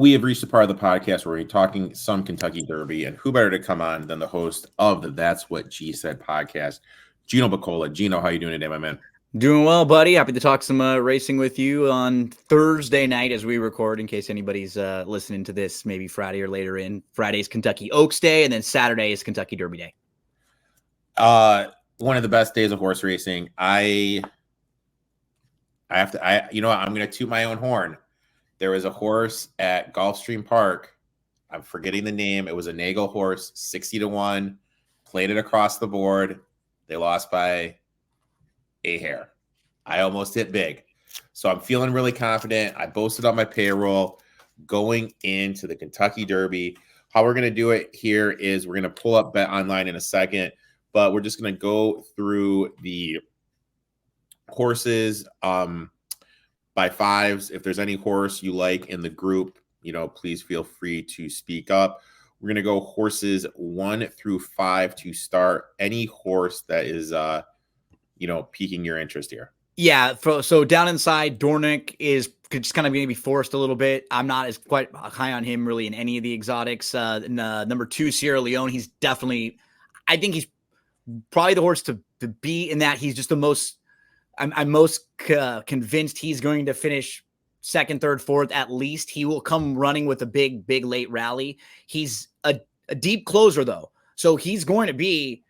We have reached the part of the podcast where we're talking some Kentucky Derby, and who better to come on than the host of the That's What G Said podcast, Gino Buccola. Gino, how you doing today, my man? Doing well, buddy. Happy to talk some racing with you on Thursday night as we record, in case anybody's listening to this maybe Friday or later in. Friday's Kentucky Oaks Day, and then Saturday is Kentucky Derby Day. One of the best days of horse racing. I'm going to toot my own horn. There was a horse at Gulfstream Park. I'm forgetting the name. It was a Nagel horse, 60-1, played it across the board. They lost by a hair. I almost hit big. So I'm feeling really confident. I boasted on my payroll going into the Kentucky Derby. How we're going to do it here is we're going to pull up Bet Online in a second, but we're just going to go through the horses by fives. If there's any horse you like in the group, please feel free to speak up. We're going to go horses 1 through 5 to start. Any horse that is piquing your interest here. Yeah, so down inside, Dornick is just kind of going to be forced a little bit. I'm not as quite high on him really in any of the exotics. Number 2, Sierra Leone, I think he's probably the horse to be in that. He's just the most, I'm most convinced he's going to finish second, third, fourth at least. He will come running with a big late rally. He's a deep closer though, so he's going to be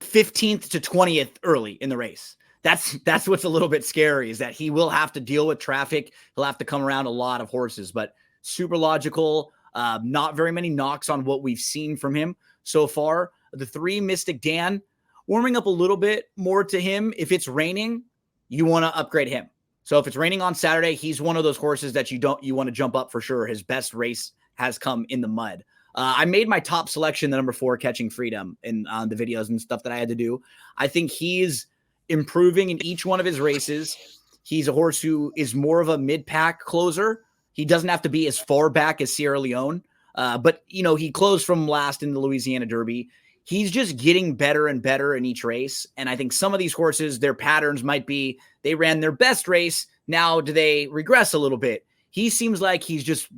15th to 20th early in the race. That's what's a little bit scary, is that he will have to deal with traffic. He'll have to come around a lot of horses, but super logical. Not very many knocks on what we've seen from him so far. The 3, Mystic Dan, warming up a little bit more to him. If it's raining, you want to upgrade him. So if it's raining on Saturday, he's one of those horses that you want to jump up for sure. His best race has come in the mud. I made my top selection, the number 4, Catching Freedom, on the videos and stuff that I had to do. I think he's improving in each one of his races. He's a horse who is more of a mid-pack closer. He doesn't have to be as far back as Sierra Leone, but he closed from last in the Louisiana Derby. He's just getting better and better in each race. And I think some of these horses, their patterns might be they ran their best race. Now, do they regress a little bit? He seems like he's just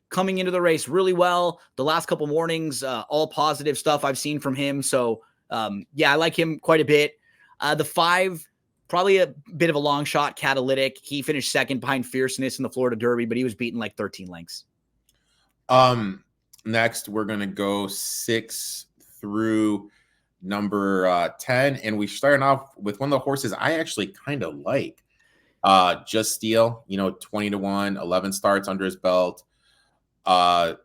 coming into the race really well. The last couple mornings, all positive stuff I've seen from him. So, I like him quite a bit. The 5, probably a bit of a long shot, Catalytic. He finished second behind Fierceness in the Florida Derby, but he was beaten like 13 lengths. Next, we're going to go 6 through number 10. And we started off with one of the horses I actually kind of like. Just Steel, 20-1, 11 starts under his belt.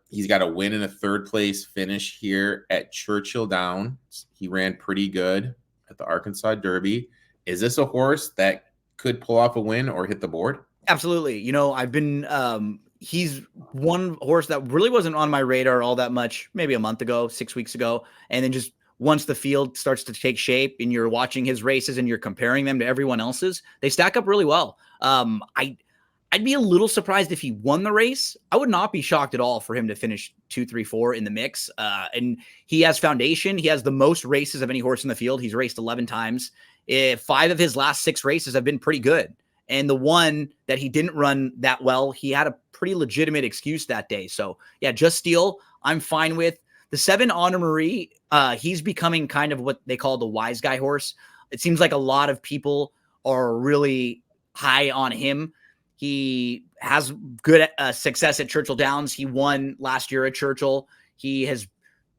He's got a win in a 3rd place finish here at Churchill Downs. He ran pretty good at the Arkansas Derby. Is this a horse that could pull off a win or hit the board? Absolutely. I've been, he's one horse that really wasn't on my radar all that much, maybe a month ago, 6 weeks ago. And then just once the field starts to take shape and you're watching his races and you're comparing them to everyone else's, they stack up really well. I'd be a little surprised if he won the race. I would not be shocked at all for him to finish 2, 3, 4 in the mix. And he has foundation. He has the most races of any horse in the field. He's raced 11 times. 5 of his last 6 races have been pretty good. And the one that he didn't run that well, he had a pretty legitimate excuse that day. So yeah, Just Steel, I'm fine with. The 7, Honor Marie, he's becoming kind of what they call the wise guy horse. It seems like a lot of people are really high on him. He has good success at Churchill Downs. He won last year at Churchill. He has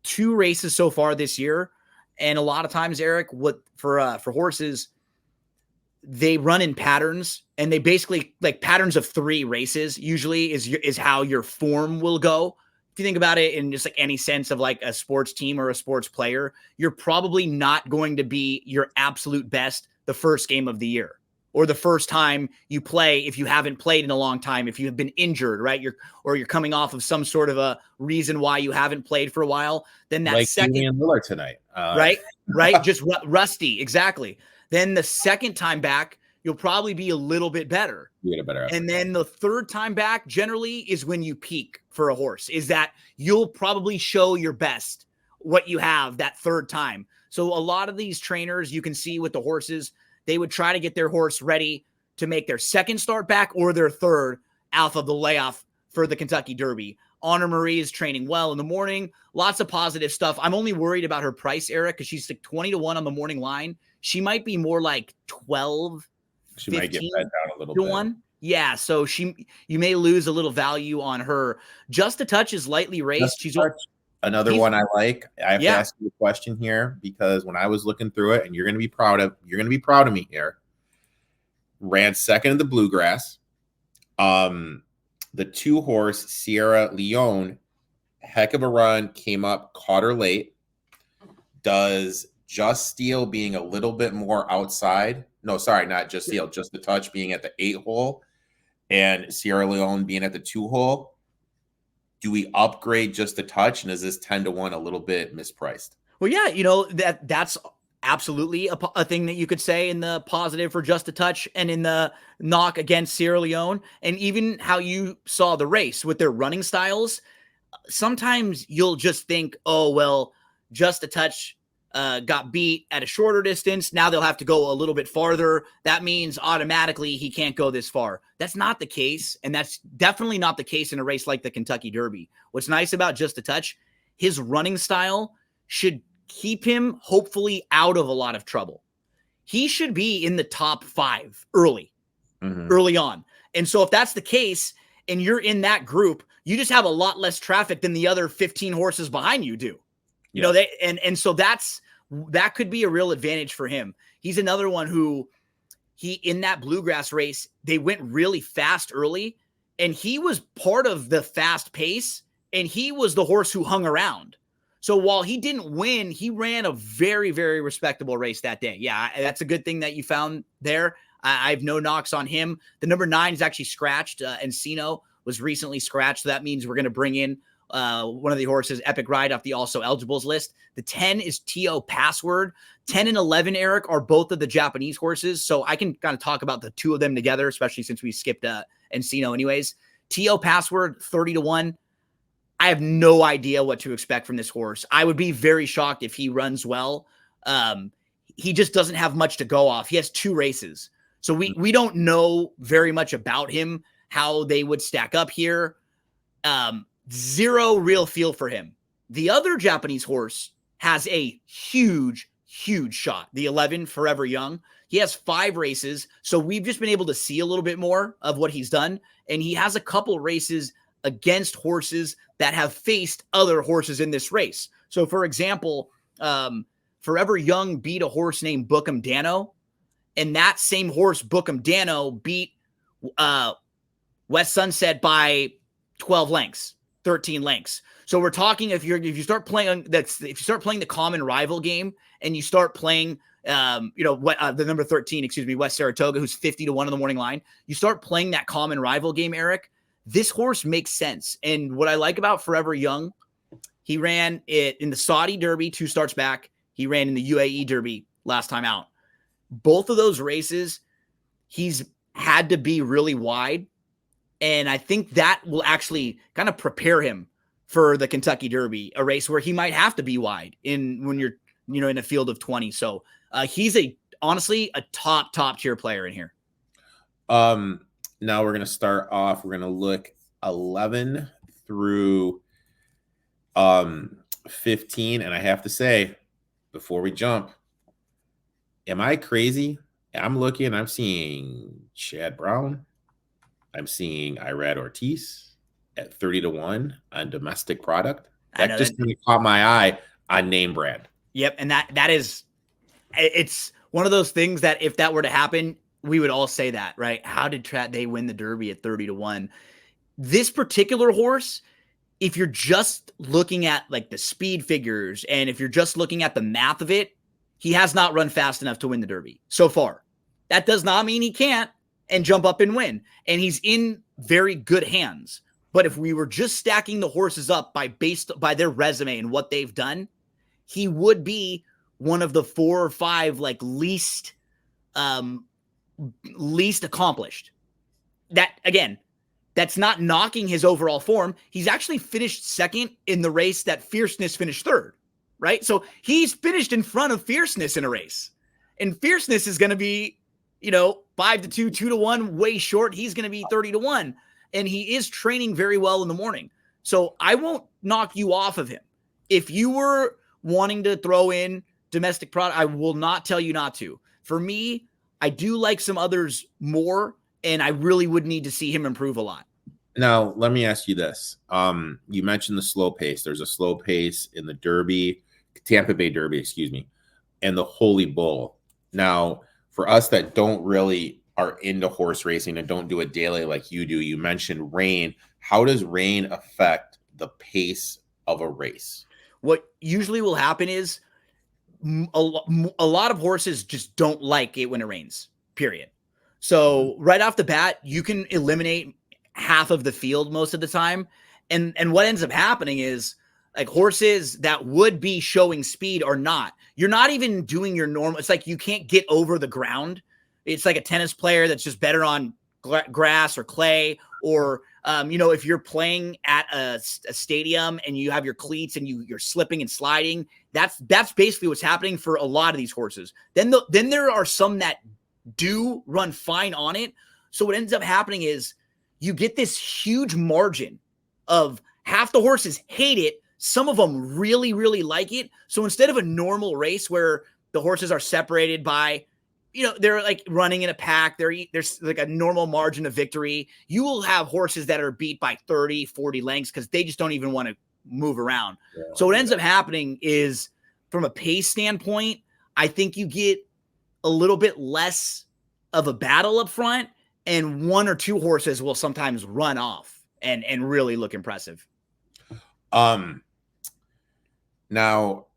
2 races so far this year. And a lot of times, Eric, for horses, they run in patterns, and they basically like patterns of 3 races usually is how your form will go. If you think about it in just like any sense of like a sports team or a sports player, you're probably not going to be your absolute best the first game of the year, or the first time you play if you haven't played in a long time, if you have been injured, right? You're coming off of some sort of a reason why you haven't played for a while. Then that like second Julian Miller tonight, right, just rusty, exactly. Then the second time back, you'll probably be a little bit better. You get a better effort. And then the third time back generally is when you peak for a horse, is that you'll probably show your best what you have that third time. So a lot of these trainers you can see with the horses, they would try to get their horse ready to make their second start back or their third off of the layoff for the Kentucky Derby. Honor Marie is training well in the morning. Lots of positive stuff. I'm only worried about her price, Eric, because she's like 20-1 on the morning line. She might be more like 12. She might get bet down a little bit. 1. Yeah, so you may lose a little value on her. Just a Touch is lightly raced. She's another one I like. I have to ask you a question here, because when I was looking through it, and you're going to be proud of me here. Ran second in the Bluegrass. The 2-horse Sierra Leone, heck of a run, came up, caught her late. Does Just Steel being a little bit more outside? No, sorry, not Just Steel. Just the Touch being at the 8-hole, and Sierra Leone being at the 2-hole. Do we upgrade Just the Touch, and is this 10-1 a little bit mispriced? Well, yeah, that's absolutely a thing that you could say in the positive for Just a Touch and in the knock against Sierra Leone, and even how you saw the race with their running styles. Sometimes you'll just think, oh, well, Just a Touch got beat at a shorter distance. Now they'll have to go a little bit farther. That means automatically he can't go this far. That's not the case, and that's definitely not the case in a race like the Kentucky Derby. What's nice about Just a Touch, his running style should keep him hopefully out of a lot of trouble. He should be in the top 5 early on. And so if that's the case and you're in that group, you just have a lot less traffic than the other 15 horses behind you do. You know, so that could be a real advantage for him. He's another one who in that Bluegrass race, they went really fast early, and he was part of the fast pace, and he was the horse who hung around. So while he didn't win, he ran a very, very respectable race that day. Yeah, that's a good thing that you found there. I have no knocks on him. The number 9 is actually scratched. Encino was recently scratched. So that means we're going to bring in one of the horses, Epic Ride, off the also eligibles list. The 10 is T.O. Password. 10 and 11, Eric, are both of the Japanese horses. So I can kind of talk about the two of them together, especially since we skipped Encino anyways. T.O. Password, 30-1. I have no idea what to expect from this horse. I would be very shocked if he runs well. He just doesn't have much to go off. He has 2 races. So we don't know very much about him, how they would stack up here. Zero real feel for him. The other Japanese horse has a huge, huge shot. The 11, Forever Young. He has 5 races. So we've just been able to see a little bit more of what he's done. And he has a couple races against horses that have faced other horses in this race. So, for example, Forever Young beat a horse named Bookham Dano, and that same horse, Bookham Dano, beat West Sunset by 12 lengths, 13 lengths. So we're talking if you start playing the common rival game, and you start playing the number 13, West Saratoga, who's 50-1 on the morning line. You start playing that common rival game, Eric. This horse makes sense. And what I like about Forever Young, he ran it in the Saudi Derby 2 starts back. He ran in the UAE Derby last time out. Both of those races, he's had to be really wide. And I think that will actually kind of prepare him for the Kentucky Derby, a race where he might have to be wide when you're, in a field of 20. So he's honestly a top tier player in here. Now we're going to start off. We're going to look 11 through 15. And I have to say, before we jump, am I crazy? I'm looking, I'm seeing Chad Brown. I'm seeing Irad Ortiz at 30-1 on domestic product. That just really caught my eye on name brand. Yep. And it's one of those things that if that were to happen, we would all say that, right? How did they win the Derby at 30-1? This particular horse, if you're just looking at like the speed figures, and if you're just looking at the math of it, he has not run fast enough to win the Derby so far. That does not mean he can't and jump up and win. And he's in very good hands. But if we were just stacking the horses up based by their resume and what they've done, he would be one of the 4 or 5 like least accomplished. That, again, that's not knocking his overall form. He's actually finished second in the race that Fierceness finished third, right? So he's finished in front of Fierceness in a race. And Fierceness is going to be, 5-2, 2-1, way short. He's going to be 30-1. and he is training very well in the morning. So I won't knock you off of him. If you were wanting to throw in domestic product, I will not tell you not to. For me, I do like some others more, and I really would need to see him improve a lot. Now, let me ask you this. You mentioned the slow pace. There's a slow pace in the Derby, Tampa Bay Derby, excuse me, and the Holy Bull. Now, for us that don't really are into horse racing and don't do it daily like you do, you mentioned rain. How does rain affect the pace of a race? What usually will happen is a lot of horses just don't like it when it rains, period. So right off the bat, you can eliminate half of the field most of the time. And what ends up happening is like horses that would be showing speed are not. You're not even doing your normal. It's like you can't get over the ground. It's like a tennis player that's just better on grass or clay, or if you're playing at a stadium and you have your cleats and you're slipping and sliding. That's basically what's happening for a lot of these horses. Then there are some that do run fine on it. So what ends up happening is you get this huge margin of half the horses hate it. Some of them really, really like it. So instead of a normal race where the horses are separated by, they're like running in a pack, there's like a normal margin of victory. You will have horses that are beat by 30, 40 lengths because they just don't even want to move around. Yeah, so what ends up happening is from a pace standpoint, I think you get a little bit less of a battle up front, and one or two horses will sometimes run off and really look impressive. Now,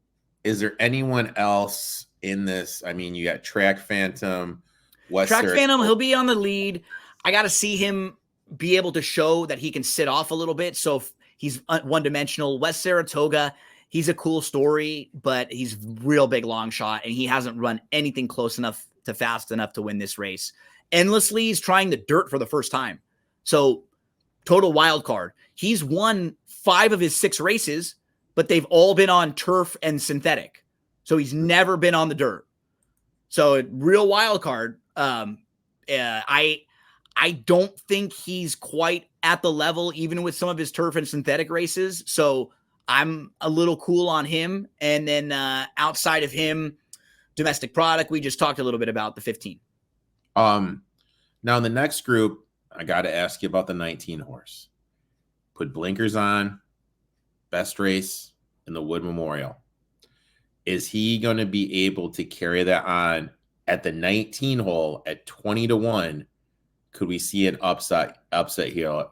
is there anyone else in this? I mean, you got Track Phantom, Phantom, he'll be on the lead. I got to see him be able to show that he can sit off a little bit. So he's one-dimensional. West Saratoga, he's a cool story, but he's real big long shot, and he hasn't run anything close enough to fast enough to win this race. Endlessly, he's trying the dirt for the first time. So total wild card. He's won 5 of his 6 races, but they've all been on turf and synthetic. So he's never been on the dirt. So real wild card. I don't think he's quite at the level, even with some of his turf and synthetic races. So I'm a little cool on him. And then outside of him, domestic product, we just talked a little bit about the 15. Now in the next group, I got to ask you about the 19 horse. Put blinkers on, best race in the Wood Memorial. Is he going to be able to carry that on at the 19 hole at 20-1? Could we see an upset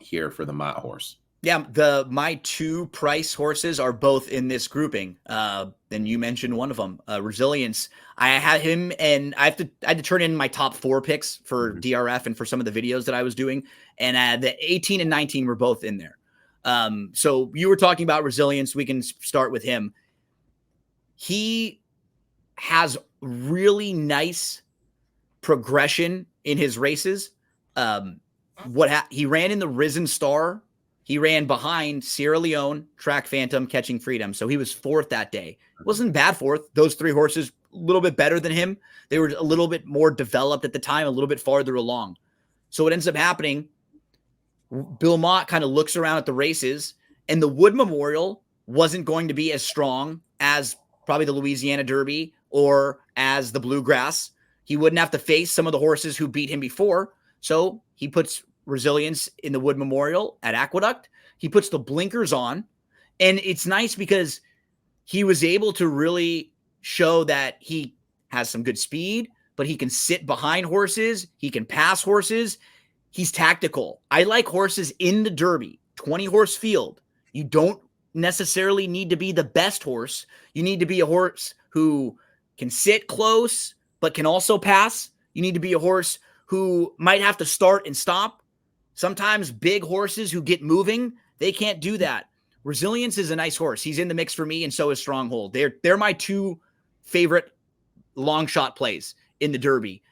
here for the Mott horse? Yeah, my 2 price horses are both in this grouping. Then you mentioned one of them, Resilience. I had him, and I had to turn in my top 4 picks for DRF and for some of the videos that I was doing, and the 18 and 19 were both in there. So you were talking about Resilience. We can start with him. He has really nice progression in his races. He ran in the Risen Star. He ran behind Sierra Leone, Track Phantom, Catching Freedom. So he was 4th that day. Wasn't bad 4th. Those 3 horses, a little bit better than him. They were a little bit more developed at the time, a little bit farther along. So what ends up happening, Bill Mott kind of looks around at the races, and the Wood Memorial wasn't going to be as strong as probably the Louisiana Derby or as the Bluegrass. He wouldn't have to face some of the horses who beat him before. So he puts Resilience in the Wood Memorial at Aqueduct. He puts the blinkers on, and it's nice because he was able to really show that he has some good speed, but he can sit behind horses. He can pass horses. He's tactical. I like horses in the Derby, 20-horse field. You don't necessarily need to be the best horse. You need to be a horse who can sit close, but can also pass. You need to be a horse who might have to start and stop. Sometimes big horses who get moving, they can't do that. Resilience is a nice horse. He's in the mix for me, and so is Stronghold. They're my 2 favorite long shot plays in the Derby.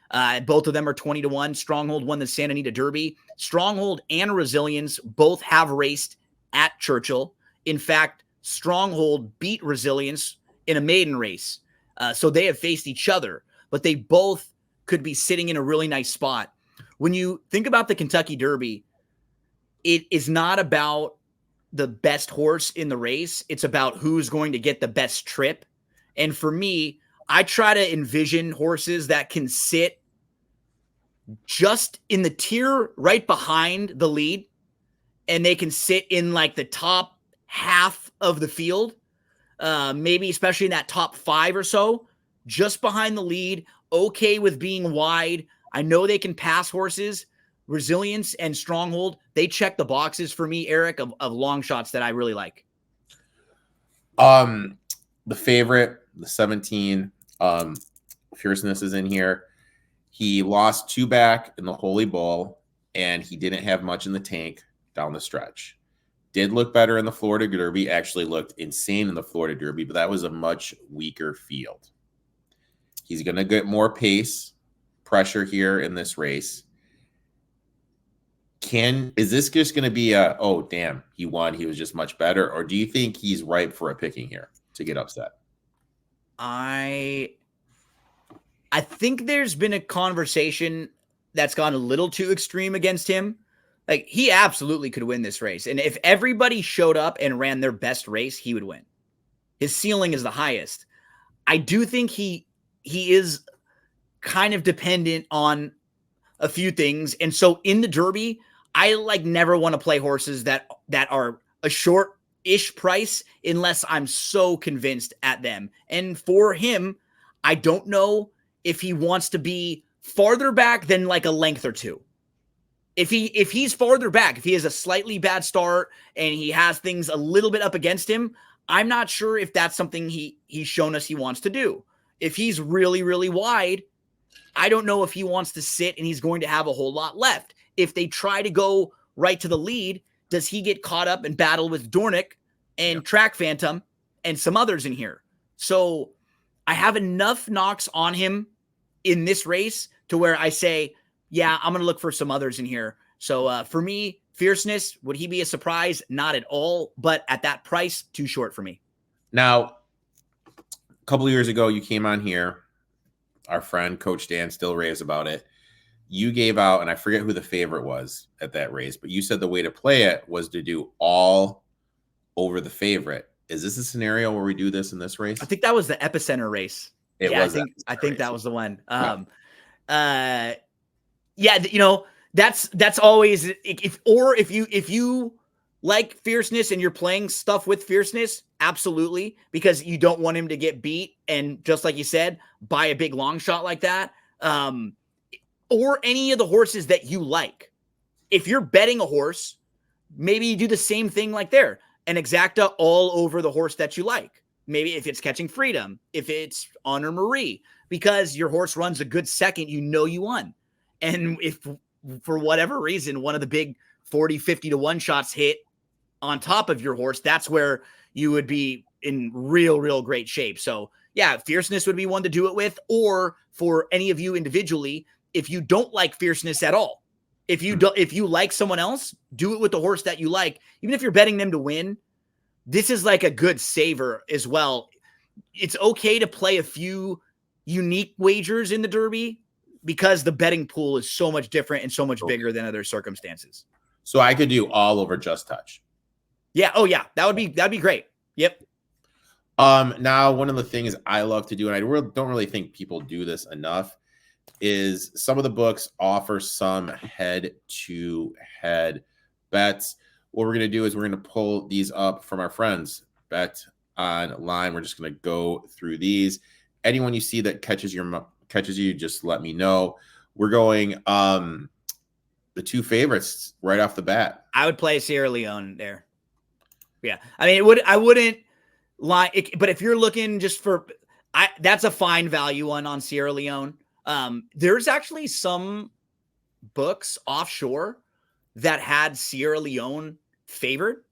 Both of them are 20-1. Stronghold won the Santa Anita Derby. Stronghold and Resilience both have raced at Churchill. In fact, Stronghold beat Resilience in a maiden race. So they have faced each other, but they both could be sitting in a really nice spot. When you think about the Kentucky Derby, it is not about the best horse in the race. It's about who's going to get the best trip. And for me, I try to envision horses that can sit just in the tier right behind the lead, and they can sit in like the top half of the field, maybe especially in that top 5 or so, just behind the lead, okay with being wide. I know they can pass horses. Resilience and stronghold, they check the boxes for me, Eric, of long shots that I really like. The favorite, the 17, Fierceness is in here. He lost 2 back in the Holy Bull, and he didn't have much in the tank down the stretch. Did look better in the Florida Derby, actually looked insane in the Florida Derby, but that was a much weaker field. He's going to get more pace, pressure here in this race. Is this just going to be a, oh, damn, he won, he was just much better? Or do you think he's ripe for a picking here to get upset? I think there's been a conversation that's gone a little too extreme against him. Like, he absolutely could win this race. And if everybody showed up and ran their best race, he would win. His ceiling is the highest. I do think he is kind of dependent on a few things. And so in the Derby, I like never want to play horses that are a short-ish price unless I'm so convinced at them. And for him, I don't know if he wants to be farther back than like a length or two. If he's farther back, if he has a slightly bad start and he has things a little bit up against him, I'm not sure if that's something he's shown us he wants to do. If he's really, really wide, I don't know if he wants to sit and he's going to have a whole lot left. If they try to go right to the lead, does he get caught up and battle with Dornick and Track Phantom and some others in here? So I have enough knocks on him in this race to where I say, yeah, I'm going to look for some others in here. So for me, Fierceness, would he be a surprise? Not at all. But at that price, too short for me. Now, a couple of years ago, you came on here. Our friend, Coach Dan, still raves about it. You gave out, and I forget who the favorite was at that race, but you said the way to play it was to do all over the favorite. Is this a scenario where we do this in this race? I think that was the Epicenter race. I think that was the one. Yeah, you know, that's always if you like Fierceness and you're playing stuff with Fierceness, absolutely, because you don't want him to get beat and just like you said, buy a big long shot like that. Or any of the horses that you like. If you're betting a horse, maybe you do the same thing like there. An exacta all over the horse that you like. Maybe if it's Catching Freedom, if it's Honor Marie, because your horse runs a good second, you know you won. And if for whatever reason, one of the big 40, 50 to 1 shots hit on top of your horse, that's where you would be in real great shape. So yeah, Fierceness would be one to do it with, or for any of you individually, if you don't like Fierceness at all, if you like someone else, do it with the horse that you like. Even if you're betting them to win, this is like a good saver as well. It's okay to play a few unique wagers in the Derby because the betting pool is so much different and so much bigger than other circumstances. So I could do all over Just Touch. Yeah. Oh yeah. That'd be great. Yep. Now one of the things I love to do, and I don't really think people do this enough, is some of the books offer some head-to-head bets. What we're going to do is we're going to pull these up from our friends Bet Online. We're just going to go through these. Anyone you see that catches you, just let me know. We're going the 2 favorites right off the bat. I would play Sierra Leone there. Yeah, I mean, I wouldn't lie, but if you're looking just for, that's a fine value on Sierra Leone. There's actually some books offshore that had Sierra Leone favored,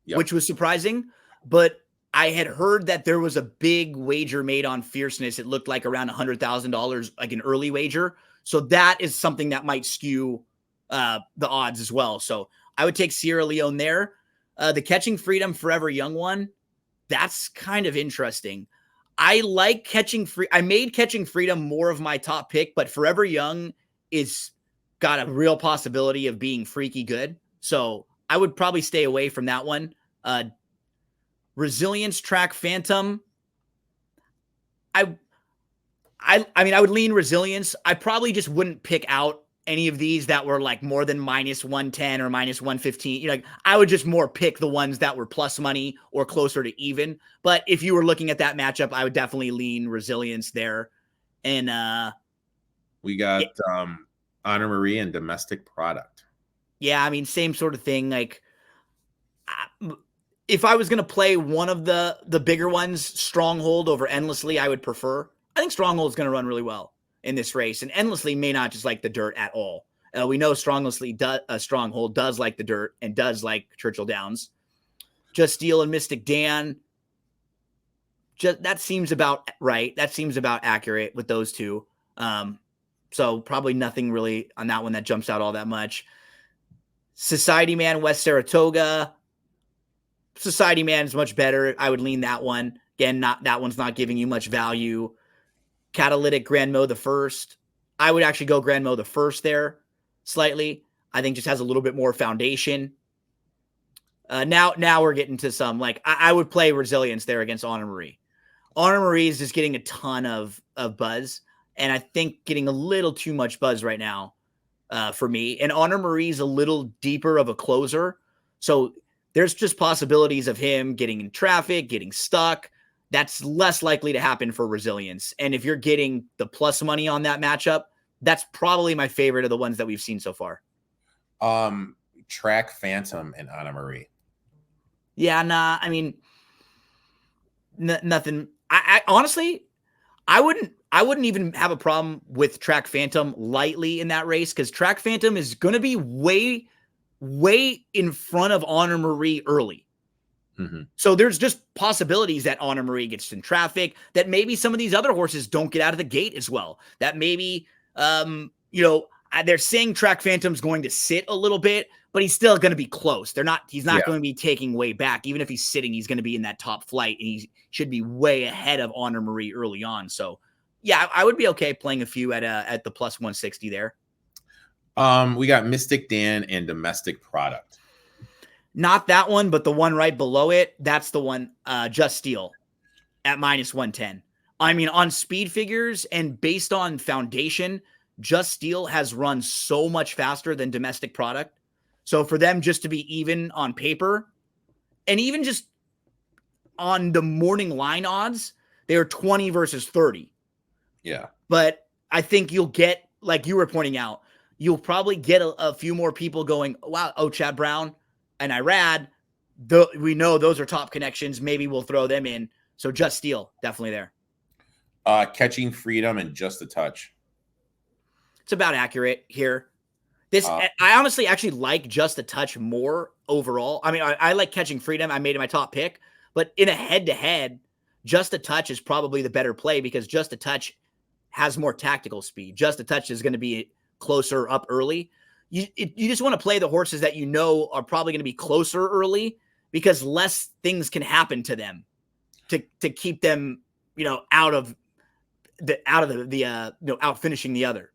which was surprising. But I had heard that there was a big wager made on Fierceness. It looked like around $100,000, like an early wager. So that is something that might skew the odds as well. So I would take Sierra Leone there. The Catching Freedom Forever Young one, that's kind of interesting. I like I made Catching Freedom more of my top pick, but Forever Young is got a real possibility of being freaky good. So I would probably stay away from that one. Resilience Track Phantom. I mean, I would lean Resilience. I probably just wouldn't pick out any of these that were like more than -110 or -115. Like I would just more pick the ones that were plus money or closer to even. But if you were looking at that matchup, I would definitely lean Resilience there. And we got Honor Marie and Domestic Product. Yeah, I mean, same sort of thing. Like if I was going to play one of the bigger ones, Stronghold over Endlessly, I would prefer. I think Stronghold is going to run really well in this race, and Endlessly may not just like the dirt at all. We know Stronghold does like the dirt and does like Churchill Downs. Just Steel and Mystic Dan. That seems about right. That seems about accurate with those two. So probably nothing really on that one that jumps out all that much. Society Man, West Saratoga. Society Man is much better. I would lean that one. Again, that one's not giving you much value. Catalytic Grand Mo the first. I would actually go Grand Mo the first there slightly. I think just has a little bit more foundation. Now we're getting to some, like, I would play Resilience there against Honor Marie. Honor Marie is just getting a ton of buzz, and I think getting a little too much buzz right now for me. And Honor Marie's a little deeper of a closer, so there's just possibilities of him getting in traffic, getting stuck. That's less likely to happen for Resilience. And if you're getting the plus money on that matchup, that's probably my favorite of the ones that we've seen so far. Track Phantom and Honor Marie. Yeah, nah. I mean, nothing. I honestly, I wouldn't even have a problem with Track Phantom lightly in that race, because Track Phantom is going to be way in front of Honor Marie early. Mm-hmm. So there's just possibilities that Honor Marie gets in traffic, that maybe some of these other horses don't get out of the gate as well. That maybe, they're saying Track Phantom's going to sit a little bit, but he's still going to be close. He's not going to be taking way back. Even if he's sitting, he's going to be in that top flight, and he should be way ahead of Honor Marie early on. So yeah, I would be okay playing a few at the plus 160 there. We got Mystic Dan and Domestic Product. Not that one, but the one right below it. That's the one, Just Steel at -110. I mean, on speed figures and based on foundation, Just Steel has run so much faster than Domestic Product. So for them just to be even on paper, and even just on the morning line odds, they're 20 versus 30. Yeah. But I think you'll get, like you were pointing out, you'll probably get a few more people going, wow, Chad Brown and Irad, we know those are top connections. Maybe we'll throw them in. So Just Steel, definitely there. Catching Freedom and Just a Touch. It's about accurate here. I honestly actually like Just a Touch more overall. I mean, I like Catching Freedom. I made it my top pick. But in a head-to-head, Just a Touch is probably the better play, because Just a Touch has more tactical speed. Just a Touch is going to be closer up early. You just want to play the horses that you know are probably going to be closer early, because less things can happen to them to keep them, out finishing the other.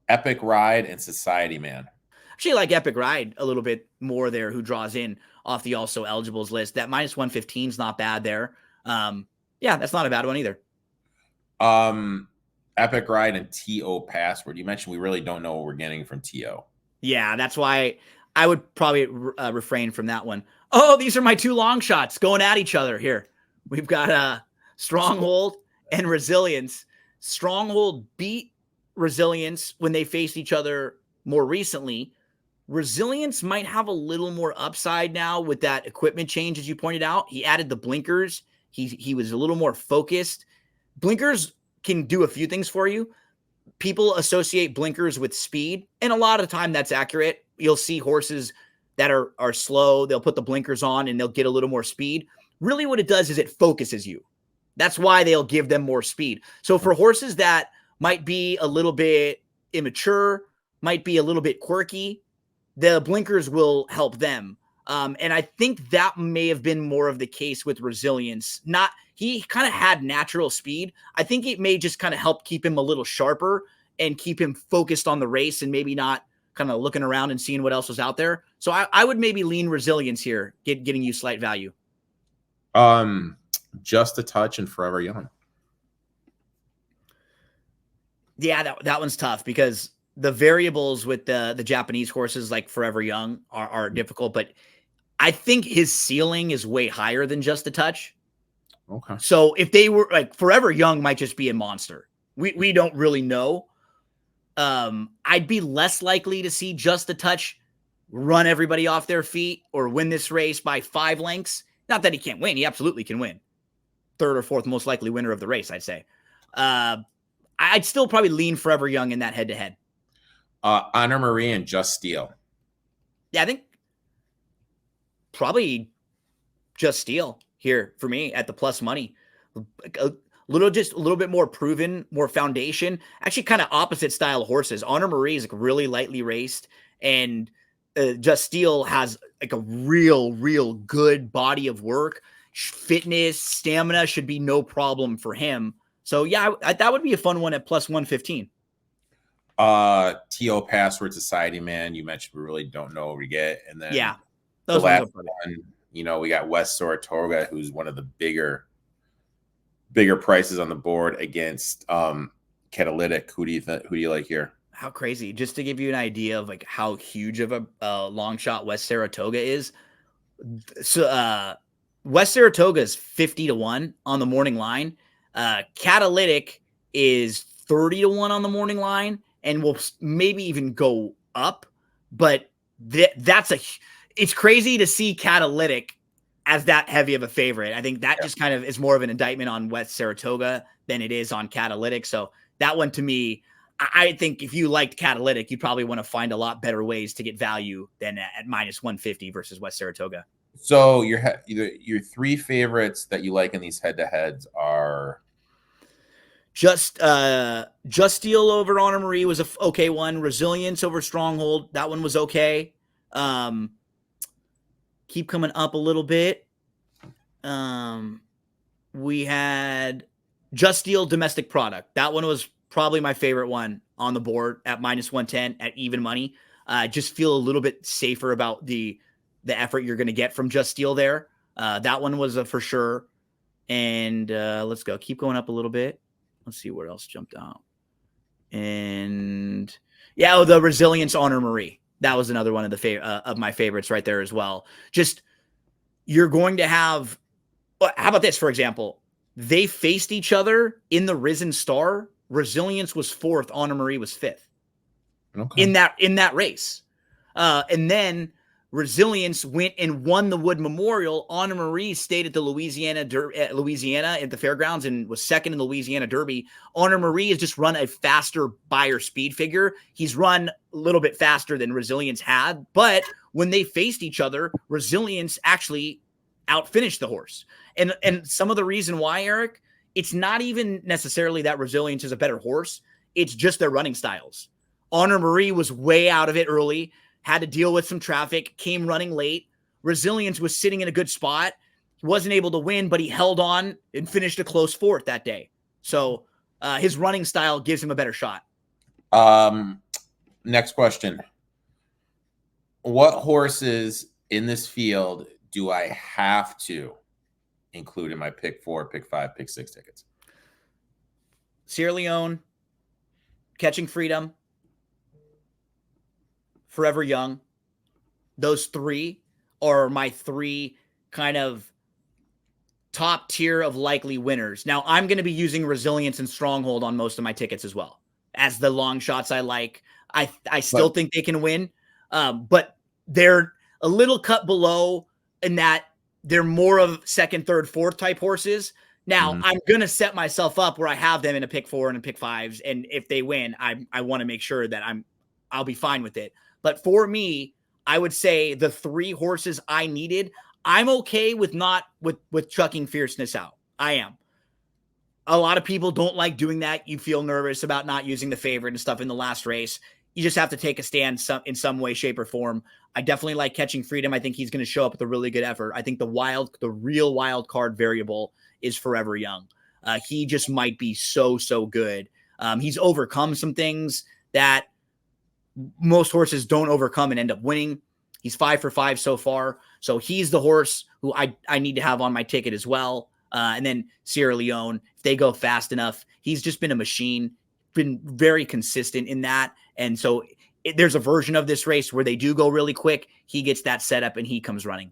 Epic Ride and Society Man. Actually, like Epic Ride a little bit more there, who draws in off the also eligibles list. That -115 is not bad there. Yeah, that's not a bad one either. Epic Ride and T.O. Password. You mentioned we really don't know what we're getting from T.O. Yeah, that's why I would probably refrain from that one. Oh, these are my two long shots going at each other here. We've got Stronghold and Resilience. Stronghold beat Resilience when they faced each other more recently. Resilience might have a little more upside now with that equipment change, as you pointed out. He added the blinkers. He was a little more focused. Blinkers can do a few things for you. People associate blinkers with speed, and a lot of the time that's accurate. You'll see horses that are slow. They'll put the blinkers on and they'll get a little more speed. Really what it does is it focuses you. That's why they'll give them more speed. So for horses that might be a little bit immature, might be a little bit quirky, the blinkers will help them. And I think that may have been more of the case with Resilience. He kind of had natural speed. I think it may just kind of help keep him a little sharper and keep him focused on the race, and maybe not kind of looking around and seeing what else was out there. So I would maybe lean Resilience here, getting you slight value. Just a Touch and Forever Young. Yeah, that one's tough because the variables with the Japanese horses like Forever Young are difficult, but I think his ceiling is way higher than Just a Touch. Okay. So if they were like Forever Young might just be a monster. We don't really know. I'd be less likely to see Just a Touch run everybody off their feet or win this race by 5 lengths. Not that he can't win. He absolutely can win. 3rd or 4th most likely winner of the race, I'd say. I'd still probably lean Forever Young in that head-to-head. Honor Marie and Just Steel. Yeah, I think probably Just Steel here for me at the plus money. A little bit more proven, more foundation. Actually, kind of opposite style of horses. Honor Marie is like really lightly raced, and Just Steel has like a real good body of work. Fitness, stamina should be no problem for him. So yeah, that would be a fun one at plus 115. TO Password Society, man. You mentioned we really don't know what we get, and then yeah, the last one, we got West Saratoga, who's one of the bigger prices on the board against Catalytic. Who do you like here? How crazy! Just to give you an idea of like how huge of a long shot West Saratoga is. So West Saratoga is 50-1 on the morning line. Catalytic is 30-1 on the morning line, and will maybe even go up. But it's crazy to see Catalytic as that heavy of a favorite. I think that just kind of is more of an indictment on West Saratoga than it is on Catalytic. So that one to me, I think if you liked Catalytic, you probably want to find a lot better ways to get value than at minus 150 versus West Saratoga. So your 3 favorites that you like in these head-to-heads are Just Steel over Honor Marie was a okay one. Resilience over Stronghold, that one was okay. Keep coming up a little bit. We had Just Steel Domestic Product. That one was probably my favorite one on the board at minus 110 at even money. Just feel a little bit safer about the effort you're going to get from Just Steel there. That one was a for sure. And let's go. Keep going up a little bit. Let's see what else jumped out. And yeah, the Resilience Honor Marie. That was another one of of my favorites right there as well. Just you're going to have. How about this, for example? They faced each other in the Risen Star. Resilience was 4th. Honor Marie was 5th. Okay. In that race. And then Resilience went and won the Wood Memorial. Honor Marie stayed at the Louisiana at the fairgrounds and was 2nd in the Louisiana Derby. Honor Marie has just run a faster buyer speed figure. He's run a little bit faster than Resilience had, but when they faced each other, Resilience actually outfinished the horse. And some of the reason why, Eric, it's not even necessarily that Resilience is a better horse. It's just their running styles. Honor Marie was way out of it early, had to deal with some traffic, came running late. Resilience was sitting in a good spot. He wasn't able to win, but he held on and finished a close 4th that day. So his running style gives him a better shot. Next question. What horses in this field do I have to include in my pick 4, pick 5, pick 6 tickets? Sierra Leone, Catching Freedom, Forever Young. Those 3 are my 3 kind of top tier of likely winners. Now, I'm going to be using Resilience and Stronghold on most of my tickets as well as the long shots I like. I still think they can win, but they're a little cut below in that they're more of 2nd, 3rd, 4th type horses. Now, I'm going to set myself up where I have them in a pick 4 and a pick 5s. And if they win, I want to make sure that I'll be fine with it. But for me, I would say the 3 horses I needed, I'm okay with with chucking Fierceness out. I am. A lot of people don't like doing that. You feel nervous about not using the favorite and stuff in the last race. You just have to take a stand in some way, shape, or form. I definitely like Catching Freedom. I think he's going to show up with a really good effort. I think the real wild card variable is Forever Young. He just might be so good. He's overcome some things that most horses don't overcome and end up winning. He's 5 for 5 so far. So he's the horse who I need to have on my ticket as well. And then Sierra Leone, if they go fast enough, he's just been a machine, been very consistent in that. And so there's a version of this race where they do go really quick. He gets that setup and he comes running.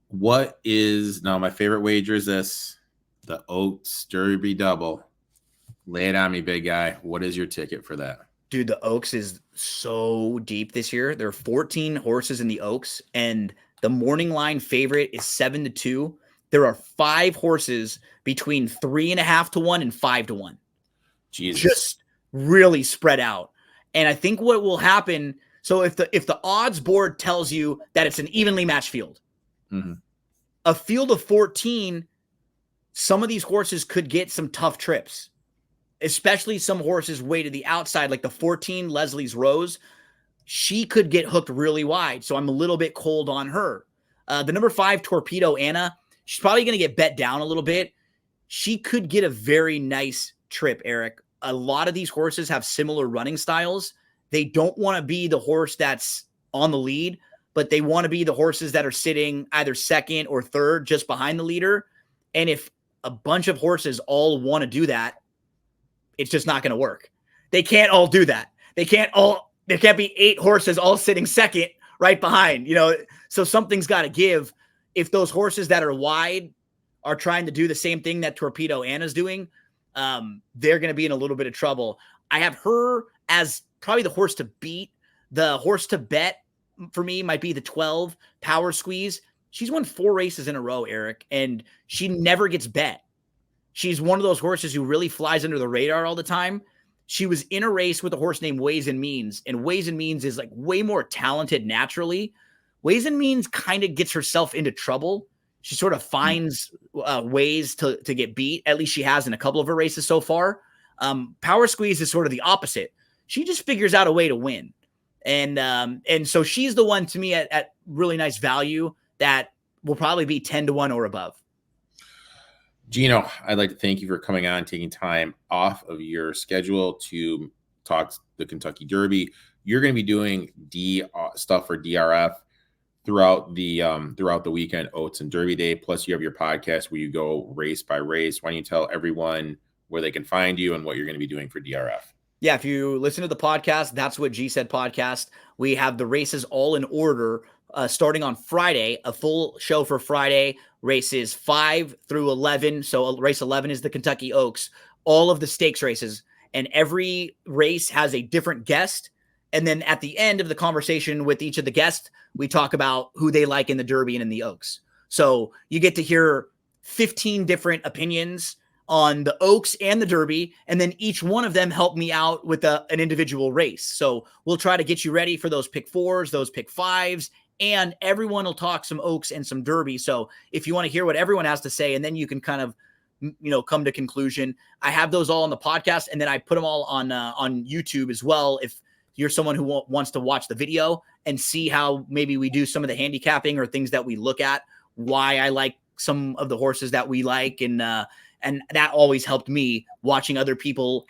What is now my favorite wager is this, the Oaks Derby double. Lay it on me, big guy. What is your ticket for that? Dude, the Oaks is so deep this year. There are 14 horses in the Oaks, and the morning line favorite is 7-2. There are 5 horses between 3.5 to 1 and 5 to 1. Jesus. Just really spread out. And I think what will happen, so if the odds board tells you that it's an evenly matched field, a field of 14, some of these horses could get some tough trips, especially some horses way to the outside, like the 14 Leslie's Rose. She could get hooked really wide. So I'm a little bit cold on her. The number 5 Torpedo Anna, she's probably going to get bet down a little bit. She could get a very nice trip, Eric. A lot of these horses have similar running styles. They don't want to be the horse that's on the lead, but they want to be the horses that are sitting either second or third just behind the leader. And if a bunch of horses all want to do that, it's just not going to work. They can't all do that. There can't be 8 horses all sitting second right behind, so something's got to give. If those horses that are wide are trying to do the same thing that Torpedo Anna's doing, they're going to be in a little bit of trouble. I have her as probably the horse to beat. The horse to bet for me might be the 12 Power Squeeze. She's won 4 races in a row, Eric, and she never gets bet. She's one of those horses who really flies under the radar all the time. She was in a race with a horse named Ways and Means, and Ways and Means is like way more talented naturally. Ways and Means kind of gets herself into trouble. She sort of finds ways to get beat. At least she has in a couple of her races so far. Power Squeeze is sort of the opposite. She just figures out a way to win. And so she's the one to me at really nice value that will probably be 10 to 1 or above. Gino, I'd like to thank you for coming on, taking time off of your schedule to talk the Kentucky Derby. You're going to be doing stuff for DRF throughout the weekend, Oats and Derby Day. Plus, you have your podcast where you go race by race. Why don't you tell everyone where they can find you and what you're going to be doing for DRF? Yeah, if you listen to the podcast, that's what G said podcast. We have the races all in order, starting on Friday, a full show for Friday, races 5 through 11. So race 11 is the Kentucky Oaks, all of the stakes races, and every race has a different guest. And then at the end of the conversation with each of the guests, we talk about who they like in the Derby and in the Oaks. So you get to hear 15 different opinions on the Oaks and the Derby, and then each one of them help me out with an individual race. So we'll try to get you ready for those pick 4s, those pick 5s, and everyone will talk some Oaks and some Derby. So if you want to hear what everyone has to say, and then you can kind of, come to conclusion, I have those all on the podcast, and then I put them all on YouTube as well. If you're someone who wants to watch the video and see how maybe we do some of the handicapping or things that we look at, why I like some of the horses that we like. And that always helped me watching other people,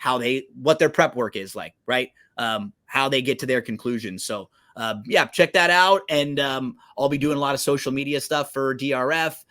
what their prep work is like, right? How they get to their conclusions. So check that out. And I'll be doing a lot of social media stuff for DRF,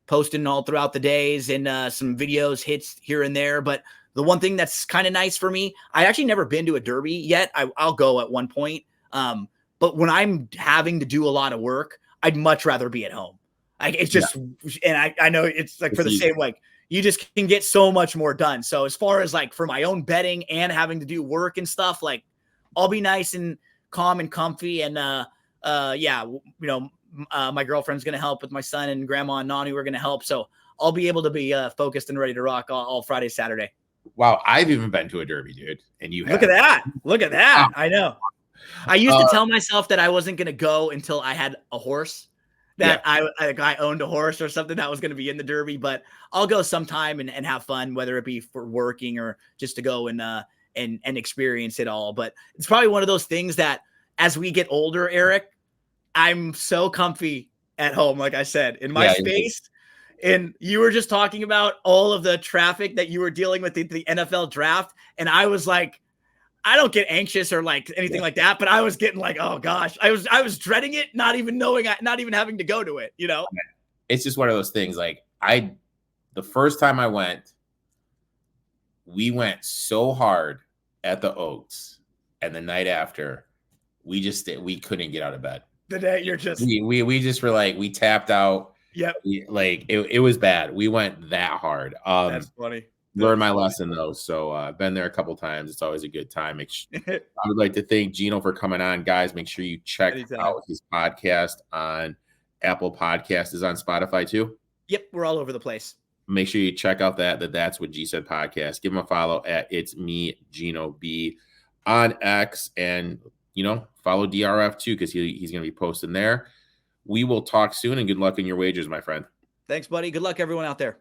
posting all throughout the days and some videos, hits here and there. But the one thing that's kind of nice for me, I actually never been to a Derby yet. I'll go at one point. But when I'm having to do a lot of work, I'd much rather be at home. It's just, and I know it's like for the same, like you just can get so much more done. So as far as like for my own betting and having to do work and stuff, like I'll be nice and calm and comfy. And my girlfriend's going to help with my son, and grandma and Nanu are going to help. So I'll be able to be focused and ready to rock all Friday, Saturday. Wow. I've even been to a Derby, dude. And you look at that. Wow. I know. I used to tell myself that I wasn't going to go until I had a horse, that I owned a horse or something that was going to be in the Derby, but I'll go sometime and have fun, whether it be for working or just to go and experience it all. But it's probably one of those things that as we get older, Eric, I'm so comfy at home. Like I said, in my space. And you were just talking about all of the traffic that you were dealing with the NFL draft. And I was like, I don't get anxious or like anything like that, but I was getting like, oh gosh, I was dreading it, not even knowing, not even having to go to it, you know? It's just one of those things. Like the first time I went, we went so hard at the Oaks, and the night after, we couldn't get out of bed. The day you're just we just were like, we tapped out. Yep. It was bad. We went that hard. That's funny. Learned my lesson though. So I've been there a couple times. It's always a good time. I would like to thank Gino for coming on, guys. Make sure you check out his podcast on Apple Podcast. Is on Spotify too. Yep, we're all over the place. Make sure you check out That's What G Said podcast. Give him a follow at It's Me Gino B on X, and follow DRF too, because he's going to be posting there. We will talk soon, and good luck in your wagers, my friend. Thanks, buddy. Good luck, everyone out there.